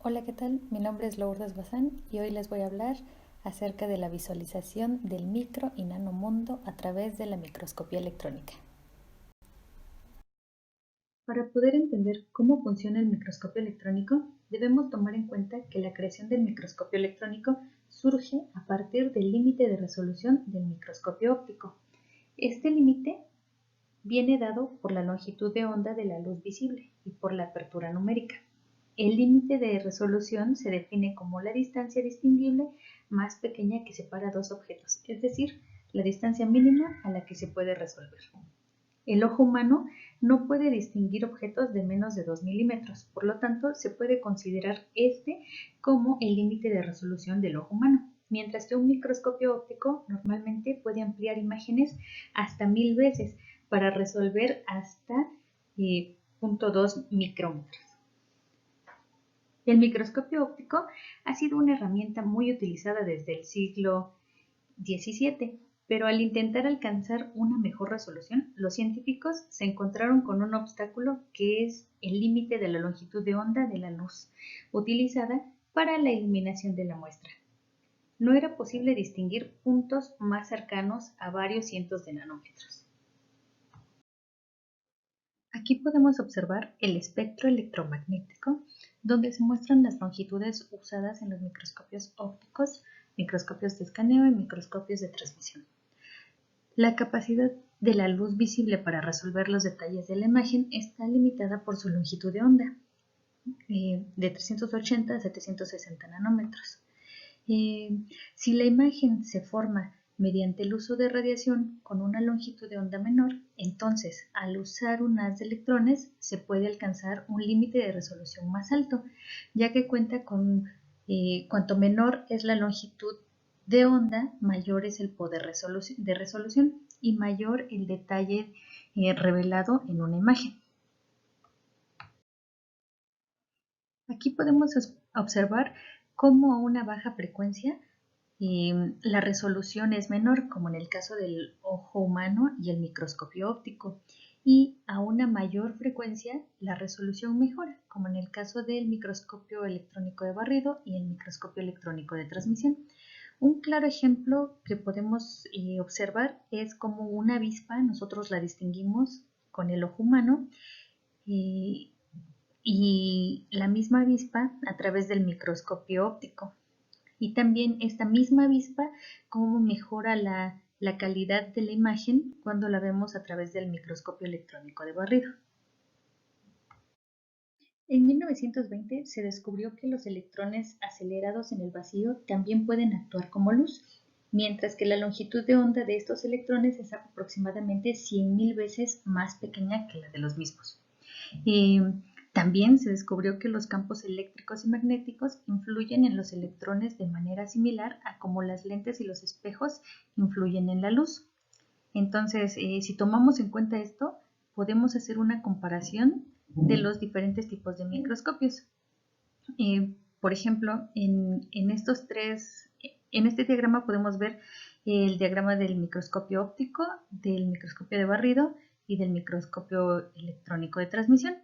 Hola, ¿qué tal? Mi nombre es Lourdes Bazán y hoy les voy a hablar acerca de la visualización del micro y nanomundo a través de la microscopía electrónica. Para poder entender cómo funciona el microscopio electrónico, debemos tomar en cuenta que la creación del microscopio electrónico surge a partir del límite de resolución del microscopio óptico. Este límite viene dado por la longitud de onda de la luz visible y por la apertura numérica. El límite de resolución se define como la distancia distinguible más pequeña que separa dos objetos, es decir, la distancia mínima a la que se puede resolver. El ojo humano no puede distinguir objetos de menos de 2 milímetros, por lo tanto, se puede considerar este como el límite de resolución del ojo humano, mientras que un microscopio óptico normalmente puede ampliar imágenes hasta 1000 veces para resolver hasta 0.2 micrómetros. El microscopio óptico ha sido una herramienta muy utilizada desde el siglo XVII, pero al intentar alcanzar una mejor resolución, los científicos se encontraron con un obstáculo que es el límite de la longitud de onda de la luz utilizada para la iluminación de la muestra. No era posible distinguir puntos más cercanos a varios cientos de nanómetros. Aquí podemos observar el espectro electromagnético, donde se muestran las longitudes usadas en los microscopios ópticos, microscopios de escaneo y microscopios de transmisión. La capacidad de la luz visible para resolver los detalles de la imagen está limitada por su longitud de onda, de 380 a 760 nanómetros. Si la imagen se forma mediante el uso de radiación con una longitud de onda menor, entonces al usar un haz de electrones se puede alcanzar un límite de resolución más alto, ya que cuenta con cuanto menor es la longitud de onda, mayor es el poder de resolución y mayor el detalle revelado en una imagen. Aquí podemos observar cómo a una baja frecuencia la resolución es menor, como en el caso del ojo humano y el microscopio óptico, y a una mayor frecuencia la resolución mejora, como en el caso del microscopio electrónico de barrido y el microscopio electrónico de transmisión. Un claro ejemplo que podemos observar es como una avispa, nosotros la distinguimos con el ojo humano, y la misma avispa a través del microscopio óptico. Y también esta misma avispa, cómo mejora la calidad de la imagen cuando la vemos a través del microscopio electrónico de barrido. En 1920 se descubrió que los electrones acelerados en el vacío también pueden actuar como luz, mientras que la longitud de onda de estos electrones es aproximadamente 100.000 veces más pequeña que la de los mismos. También se descubrió que los campos eléctricos y magnéticos influyen en los electrones de manera similar a como las lentes y los espejos influyen en la luz. Entonces, si tomamos en cuenta esto, podemos hacer una comparación de los diferentes tipos de microscopios. Por ejemplo, en este diagrama podemos ver el diagrama del microscopio óptico, del microscopio de barrido y del microscopio electrónico de transmisión.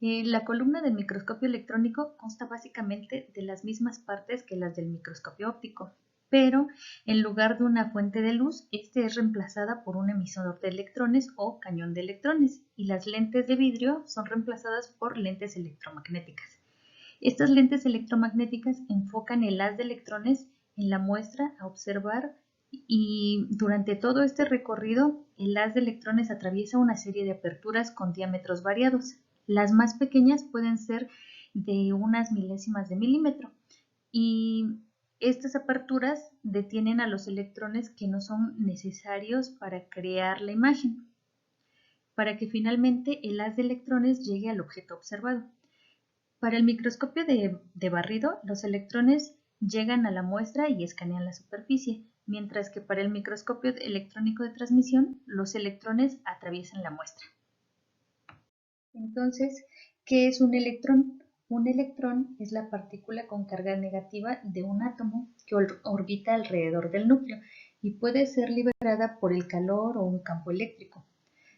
La columna del microscopio electrónico consta básicamente de las mismas partes que las del microscopio óptico, pero en lugar de una fuente de luz, este es reemplazada por un emisor de electrones o cañón de electrones, y las lentes de vidrio son reemplazadas por lentes electromagnéticas. Estas lentes electromagnéticas enfocan el haz de electrones en la muestra a observar, y durante todo este recorrido el haz de electrones atraviesa una serie de aperturas con diámetros variados. Las más pequeñas pueden ser de unas milésimas de milímetro, y estas aperturas detienen a los electrones que no son necesarios para crear la imagen, para que finalmente el haz de electrones llegue al objeto observado. Para el microscopio de barrido, los electrones llegan a la muestra y escanean la superficie, mientras que para el microscopio electrónico de transmisión, los electrones atraviesan la muestra. Entonces, ¿qué es un electrón? Un electrón es la partícula con carga negativa de un átomo que orbita alrededor del núcleo y puede ser liberada por el calor o un campo eléctrico.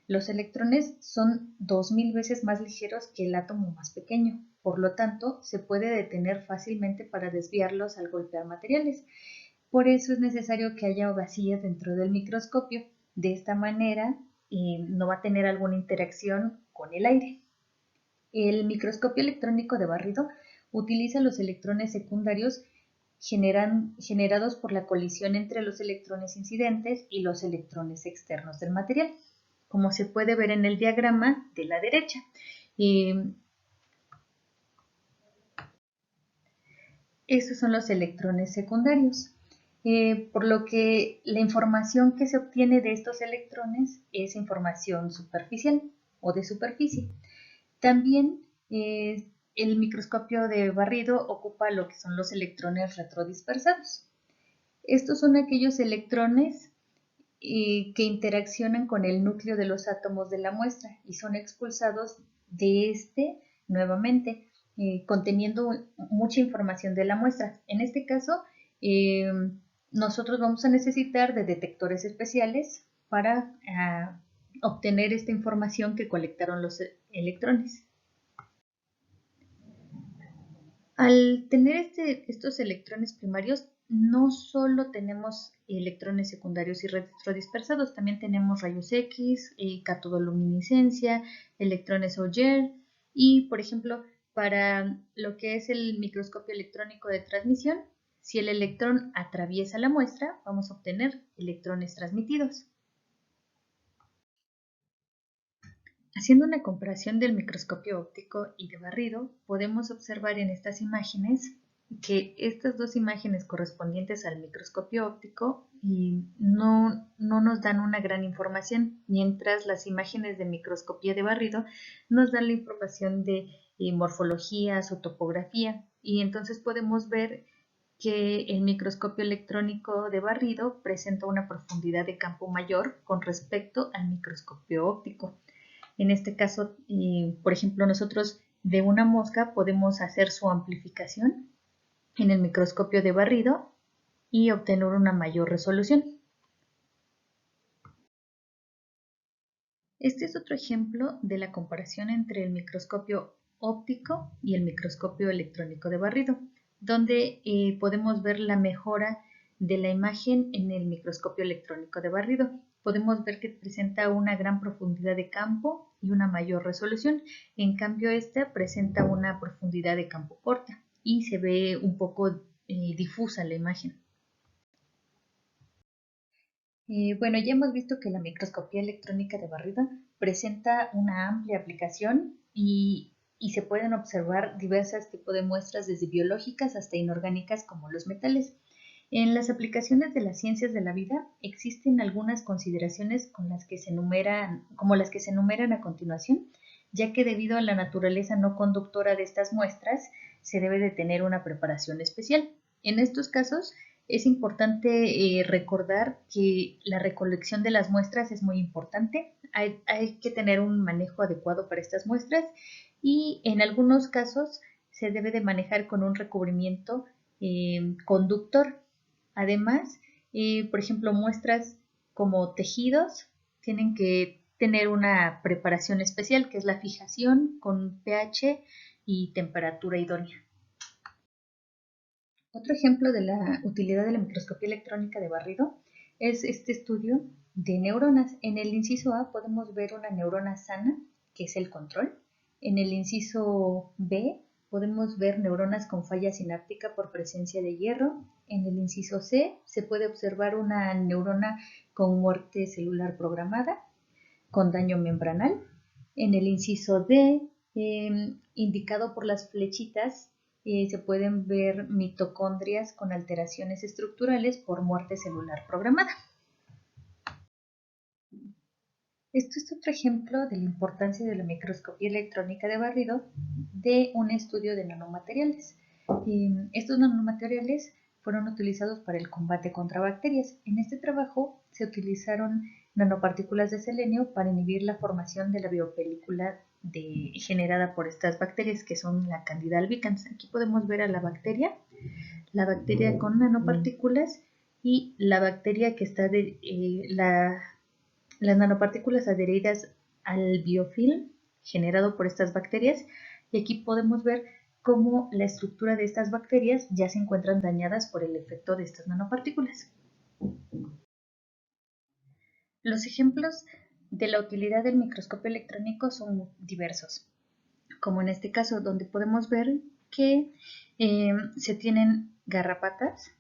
Los electrones son 2000 veces más ligeros que el átomo más pequeño, por lo tanto, se puede detener fácilmente para desviarlos al golpear materiales. Por eso es necesario que haya vacíos dentro del microscopio. De esta manera, no va a tener alguna interacción con el aire. El microscopio electrónico de barrido utiliza los electrones secundarios generados por la colisión entre los electrones incidentes y los electrones externos del material, como se puede ver en el diagrama de la derecha. Estos son los electrones secundarios, por lo que la información que se obtiene de estos electrones es información superficial o de superficie. También el microscopio de barrido ocupa lo que son los electrones retrodispersados. Estos son aquellos electrones que interaccionan con el núcleo de los átomos de la muestra y son expulsados de este nuevamente, conteniendo mucha información de la muestra. En este caso, nosotros vamos a necesitar de detectores especiales para obtener esta información que colectaron los electrones. Al tener estos electrones primarios, no solo tenemos electrones secundarios y retrodispersados, también tenemos rayos X, catodoluminiscencia, electrones Auger y, por ejemplo, para lo que es el microscopio electrónico de transmisión, si el electrón atraviesa la muestra, vamos a obtener electrones transmitidos. Haciendo una comparación del microscopio óptico y de barrido, podemos observar en estas imágenes que estas dos imágenes correspondientes al microscopio óptico no nos dan una gran información, mientras las imágenes de microscopía de barrido nos dan la información de morfología, su topografía, y entonces podemos ver que el microscopio electrónico de barrido presenta una profundidad de campo mayor con respecto al microscopio óptico. En este caso, por ejemplo, nosotros de una mosca podemos hacer su amplificación en el microscopio de barrido y obtener una mayor resolución. Este es otro ejemplo de la comparación entre el microscopio óptico y el microscopio electrónico de barrido, donde podemos ver la mejora de la imagen en el microscopio electrónico de barrido. Podemos ver que presenta una gran profundidad de campo y una mayor resolución. En cambio, esta presenta una profundidad de campo corta y se ve un poco difusa la imagen. Bueno, ya hemos visto que la microscopía electrónica de barrido presenta una amplia aplicación y se pueden observar diversos tipos de muestras, desde biológicas hasta inorgánicas como los metales. En las aplicaciones de las ciencias de la vida existen algunas consideraciones como las que se enumeran a continuación, ya que debido a la naturaleza no conductora de estas muestras, se debe de tener una preparación especial. En estos casos, es importante recordar que la recolección de las muestras es muy importante. Hay que tener un manejo adecuado para estas muestras y en algunos casos se debe de manejar con un recubrimiento conductor. Además, por ejemplo, muestras como tejidos tienen que tener una preparación especial, que es la fijación con pH y temperatura idónea. Otro ejemplo de la utilidad de la microscopía electrónica de barrido es este estudio de neuronas. En el inciso A podemos ver una neurona sana, que es el control. En el inciso B podemos ver neuronas con falla sináptica por presencia de hierro. En el inciso C se puede observar una neurona con muerte celular programada, con daño membranal. En el inciso D, indicado por las flechitas, se pueden ver mitocondrias con alteraciones estructurales por muerte celular programada. Esto es otro ejemplo de la importancia de la microscopía electrónica de barrido de un estudio de nanomateriales. Estos nanomateriales fueron utilizados para el combate contra bacterias. En este trabajo se utilizaron nanopartículas de selenio para inhibir la formación de la biopelícula generada por estas bacterias, que son la Candida albicans. Aquí podemos ver a la bacteria con nanopartículas y la bacteria que está las nanopartículas adheridas al biofilm generado por estas bacterias, y aquí podemos ver cómo la estructura de estas bacterias ya se encuentran dañadas por el efecto de estas nanopartículas. Los ejemplos de la utilidad del microscopio electrónico son diversos, como en este caso, donde podemos ver que se tienen garrapatas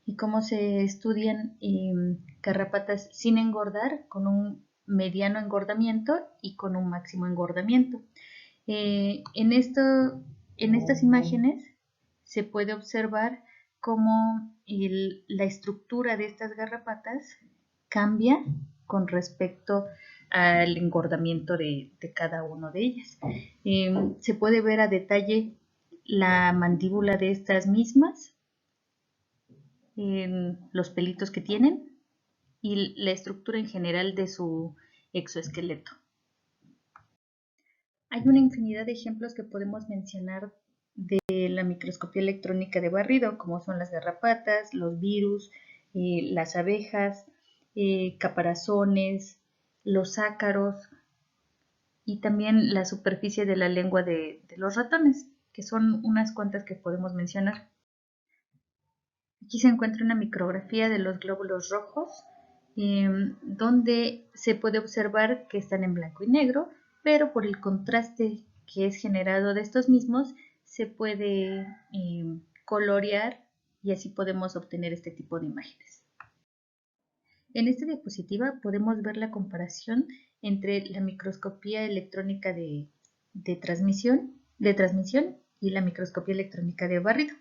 y cómo se estudian garrapatas sin engordar, con un mediano engordamiento y con un máximo engordamiento. En estas imágenes se puede observar cómo la estructura de estas garrapatas cambia con respecto al engordamiento de cada una de ellas. Se puede ver a detalle la mandíbula de estas mismas, los pelitos que tienen y la estructura en general de su exoesqueleto. Hay una infinidad de ejemplos que podemos mencionar de la microscopía electrónica de barrido, como son las garrapatas, los virus, las abejas, caparazones, los ácaros y también la superficie de la lengua de los ratones, que son unas cuantas que podemos mencionar. Aquí se encuentra una micrografía de los glóbulos rojos, donde se puede observar que están en blanco y negro, pero por el contraste que es generado de estos mismos, se puede colorear y así podemos obtener este tipo de imágenes. En esta diapositiva podemos ver la comparación entre la microscopía electrónica de transmisión y la microscopía electrónica de barrido.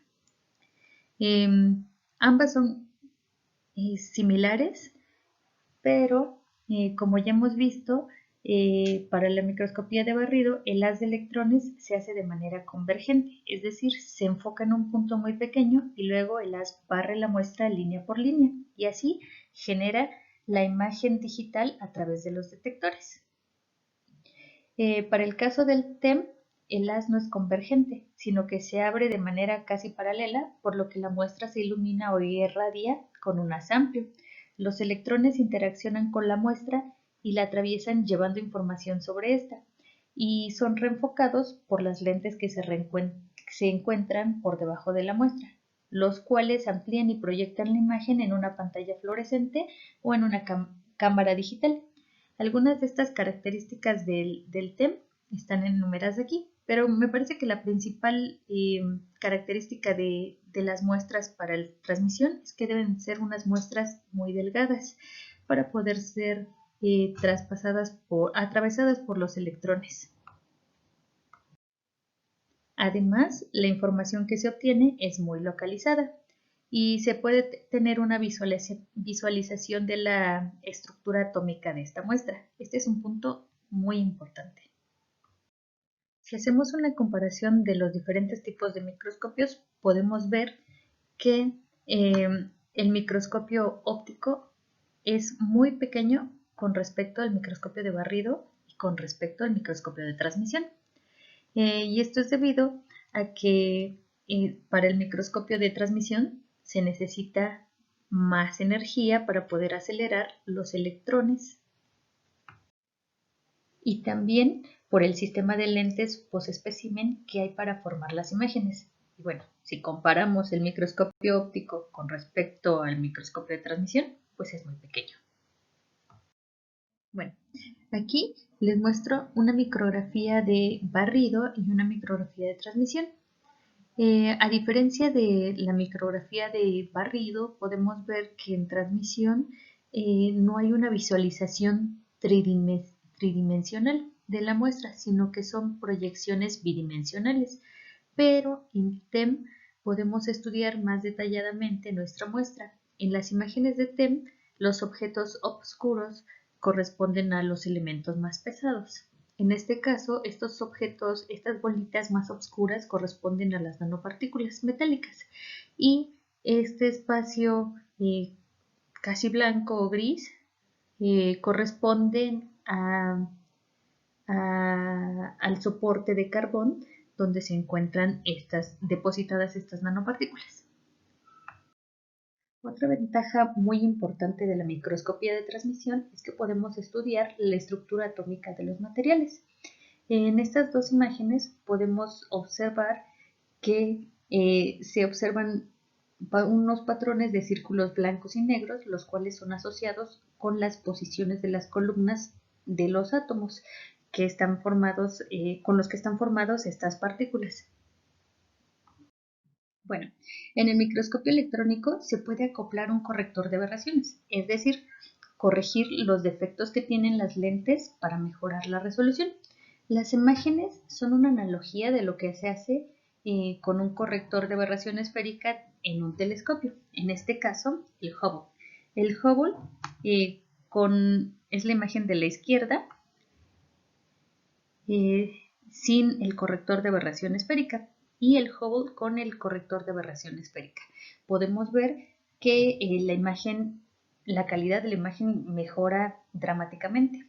Ambas son similares, pero como ya hemos visto, para la microscopía de barrido el haz de electrones se hace de manera convergente, es decir, se enfoca en un punto muy pequeño y luego el haz barre la muestra línea por línea y así genera la imagen digital a través de los detectores. Para el caso del TEM, el haz no es convergente, sino que se abre de manera casi paralela, por lo que la muestra se ilumina o irradia con un haz amplio. Los electrones interaccionan con la muestra y la atraviesan llevando información sobre esta, y son reenfocados por las lentes que se encuentran por debajo de la muestra, los cuales amplían y proyectan la imagen en una pantalla fluorescente o en una cámara digital. Algunas de estas características del TEM están enumeradas aquí, pero me parece que la principal característica de las muestras para la transmisión es que deben ser unas muestras muy delgadas para poder ser atravesadas por los electrones. Además, la información que se obtiene es muy localizada y se puede tener una visualización de la estructura atómica de esta muestra. Este es un punto muy importante. Si hacemos una comparación de los diferentes tipos de microscopios, podemos ver que el microscopio óptico es muy pequeño con respecto al microscopio de barrido y con respecto al microscopio de transmisión. Y esto es debido a que para el microscopio de transmisión se necesita más energía para poder acelerar los electrones y también por el sistema de lentes post-espécimen que hay para formar las imágenes. Y bueno, si comparamos el microscopio óptico con respecto al microscopio de transmisión, pues es muy pequeño. Bueno, aquí les muestro una micrografía de barrido y una micrografía de transmisión. A diferencia de la micrografía de barrido, podemos ver que en transmisión no hay una visualización tridimensional de la muestra, sino que son proyecciones bidimensionales. Pero en TEM podemos estudiar más detalladamente nuestra muestra. En las imágenes de TEM, los objetos oscuros corresponden a los elementos más pesados. En este caso, estos objetos, estas bolitas más oscuras corresponden a las nanopartículas metálicas y este espacio casi blanco o gris corresponden al soporte de carbón donde se encuentran depositadas estas nanopartículas. Otra ventaja muy importante de la microscopía de transmisión es que podemos estudiar la estructura atómica de los materiales. En estas dos imágenes podemos observar que se observan unos patrones de círculos blancos y negros, los cuales son asociados con las posiciones de las columnas de los átomos que están formados, con los que están formados estas partículas. Bueno, en el microscopio electrónico se puede acoplar un corrector de aberraciones, es decir, corregir los defectos que tienen las lentes para mejorar la resolución. Las imágenes son una analogía de lo que se hace con un corrector de aberración esférica en un telescopio, en este caso el Hubble. El Hubble es la imagen de la izquierda sin el corrector de aberración esférica y el Hubble con el corrector de aberración esférica. Podemos ver que la calidad de la imagen mejora dramáticamente.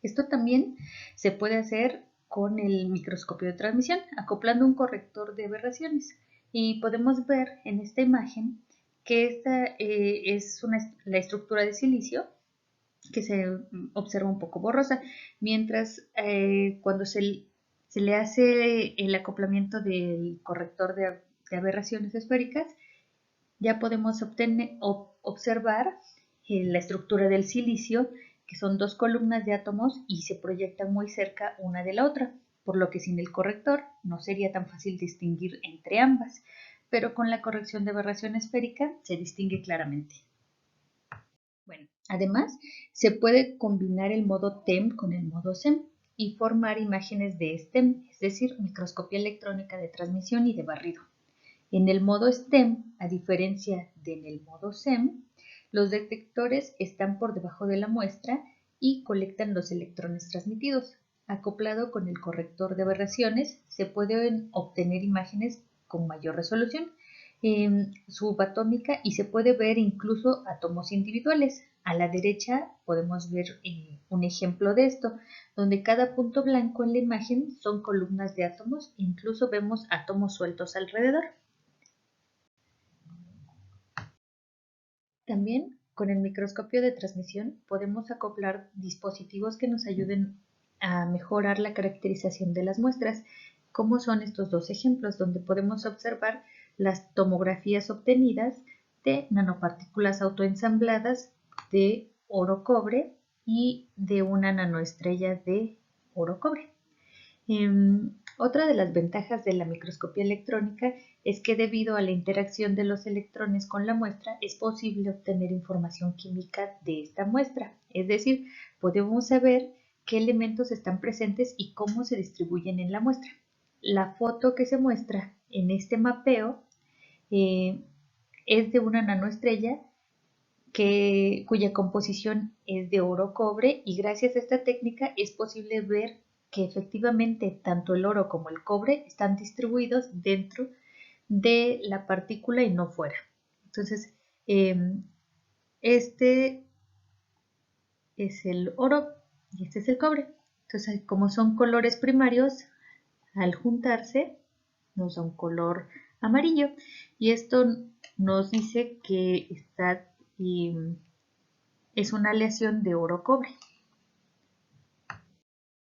Esto también se puede hacer con el microscopio de transmisión, acoplando un corrector de aberraciones. Y podemos ver en esta imagen que esta es la estructura de silicio, que se observa un poco borrosa, mientras cuando se le hace el acoplamiento del corrector de aberraciones esféricas, ya podemos observar la estructura del silicio, que son dos columnas de átomos y se proyectan muy cerca una de la otra, por lo que sin el corrector no sería tan fácil distinguir entre ambas, pero con la corrección de aberración esférica se distingue claramente. Bueno, además, se puede combinar el modo TEM con el modo SEM y formar imágenes de STEM, es decir, microscopía electrónica de transmisión y de barrido. En el modo STEM, a diferencia de en el modo SEM, los detectores están por debajo de la muestra y colectan los electrones transmitidos. Acoplado con el corrector de aberraciones, se pueden obtener imágenes con mayor resolución subatómica y se puede ver incluso átomos individuales. A la derecha podemos ver un ejemplo de esto, donde cada punto blanco en la imagen son columnas de átomos, incluso vemos átomos sueltos alrededor. También con el microscopio de transmisión podemos acoplar dispositivos que nos ayuden a mejorar la caracterización de las muestras, como son estos dos ejemplos, donde podemos observar las tomografías obtenidas de nanopartículas autoensambladas de oro-cobre y de una nanoestrella de oro-cobre. Otra de las ventajas de la microscopía electrónica es que debido a la interacción de los electrones con la muestra es posible obtener información química de esta muestra, es decir, podemos saber qué elementos están presentes y cómo se distribuyen en la muestra. La foto que se muestra en este mapeo es de una nanoestrella cuya composición es de oro-cobre y gracias a esta técnica es posible ver que efectivamente tanto el oro como el cobre están distribuidos dentro de la partícula y no fuera. Entonces, este es el oro y este es el cobre. Entonces, como son colores primarios, al juntarse nos da un color amarillo y esto nos dice que es una aleación de oro-cobre.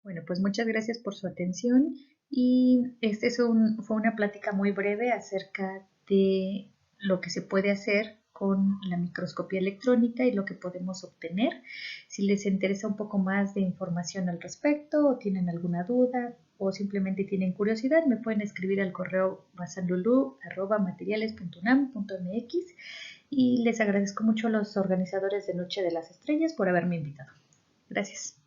Bueno, pues muchas gracias por su atención y fue una plática muy breve acerca de lo que se puede hacer con la microscopía electrónica y lo que podemos obtener. Si les interesa un poco más de información al respecto o tienen alguna duda o simplemente tienen curiosidad, me pueden escribir al correo basanlulu@materiales.unam.mx y les agradezco mucho a los organizadores de Noche de las Estrellas por haberme invitado. Gracias.